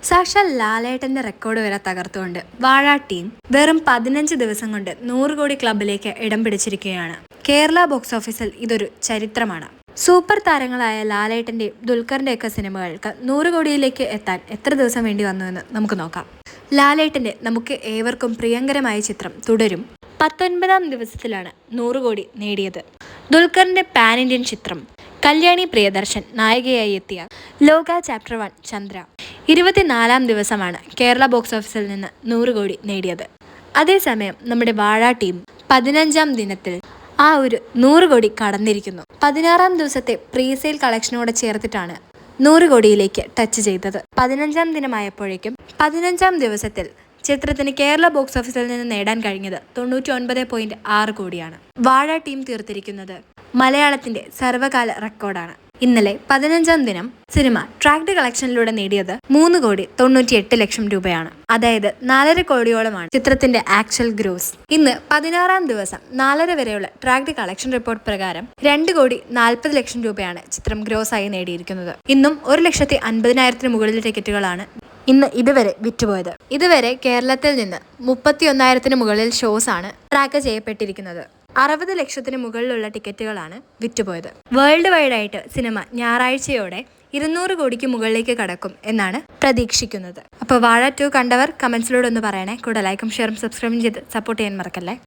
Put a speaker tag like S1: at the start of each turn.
S1: സാക്ഷാൽ ലാലേട്ടന്റെ റെക്കോർഡ് വരെ തകർത്തുകൊണ്ട് വാഴ ടീം വെറും 15 ദിവസം കൊണ്ട് 100 കോടി ക്ലബിലേക്ക് ഇടം പിടിച്ചിരിക്കുകയാണ്. കേരള ബോക്സ് ഓഫീസിൽ ഇതൊരു ചരിത്രമാണ്. സൂപ്പർ താരങ്ങളായ ലാലേട്ടന്റെയും ദുൽഖറിന്റെയൊക്കെ സിനിമകൾക്ക് 100 കോടിയിലേക്ക് എത്താൻ എത്ര ദിവസം വേണ്ടി വന്നുവെന്ന് നമുക്ക് നോക്കാം. ലാലേട്ടന്റെ നമുക്ക് ഏവർക്കും പ്രിയങ്കരമായ ചിത്രം തുടരും 19ാം ദിവസത്തിലാണ് 100 കോടി നേടിയത്. ദുൽഖറിന്റെ പാൻ ഇന്ത്യൻ ചിത്രം കല്യാണി പ്രിയദർശൻ നായികയായി എത്തിയ ലോക ചാപ്റ്റർ 1 ചന്ദ്ര 24ാം ദിവസമാണ് കേരള ബോക്സ് ഓഫീസിൽ നിന്ന് 100 കോടി നേടിയത്. അതേസമയം നമ്മുടെ വാഴ ടീം 15ാം ദിനത്തിൽ ആ ഒരു 100 കോടി കടന്നിരിക്കുന്നു. 16ാം ദിവസത്തെ പ്രീസെയിൽ കളക്ഷനോടെ ചേർത്തിട്ടാണ് 100 കോടിയിലേക്ക് ടച്ച് ചെയ്തത്. 15ാം ദിനമായപ്പോഴേക്കും 15ാം ദിവസത്തിൽ ചിത്രത്തിന് കേരള ബോക്സ് ഓഫീസിൽ നിന്ന് നേടാൻ കഴിഞ്ഞത് 99.6 കോടിയാണ്. വാഴ ടീം തീർത്തിരിക്കുന്നത് മലയാളത്തിന്റെ സർവകാല റെക്കോർഡാണ്. ഇന്നലെ 15ാം ദിനം സിനിമ ട്രാക്ട് കളക്ഷനിലൂടെ നേടിയത് 3.98 ലക്ഷം രൂപയാണ്. അതായത് 4.5 കോടിയോളമാണ് ചിത്രത്തിന്റെ ആക്ച്വൽ ഗ്രോസ്. ഇന്ന് 16ാം ദിവസം 4.5 വരെയുള്ള ട്രാക്ട് കളക്ഷൻ റിപ്പോർട്ട് പ്രകാരം 2.40 ലക്ഷം രൂപയാണ് ചിത്രം ഗ്രോസ് ആയി നേടിയിരിക്കുന്നത്. ഇന്നും 1,50,000 മുകളിൽ ടിക്കറ്റുകളാണ് ഇന്ന് ഇതുവരെ വിറ്റുപോയത്. ഇതുവരെ കേരളത്തിൽ നിന്ന് 31,000 മുകളിൽ ഷോസ് ആണ് ട്രാക്ക് ചെയ്യപ്പെട്ടിരിക്കുന്നത്. 60 ലക്ഷത്തിന് മുകളിലുള്ള ടിക്കറ്റുകളാണ് വിറ്റുപോയത്. വേൾഡ് വൈഡ് ആയിട്ട് സിനിമ ഞായറാഴ്ചയോടെ 200 കോടിക്ക് മുകളിലേക്ക് കടക്കും എന്നാണ് പ്രതീക്ഷിക്കുന്നത്. അപ്പോൾ വാഴ 2 കണ്ടവർ കമൻസിലൂടെ ഒന്ന് പറയണേ. കൂടെ ലൈക്കും ഷെയറും സബ്സ്ക്രൈബും ചെയ്ത് സപ്പോർട്ട് ചെയ്യാൻ മറക്കല്ലേ.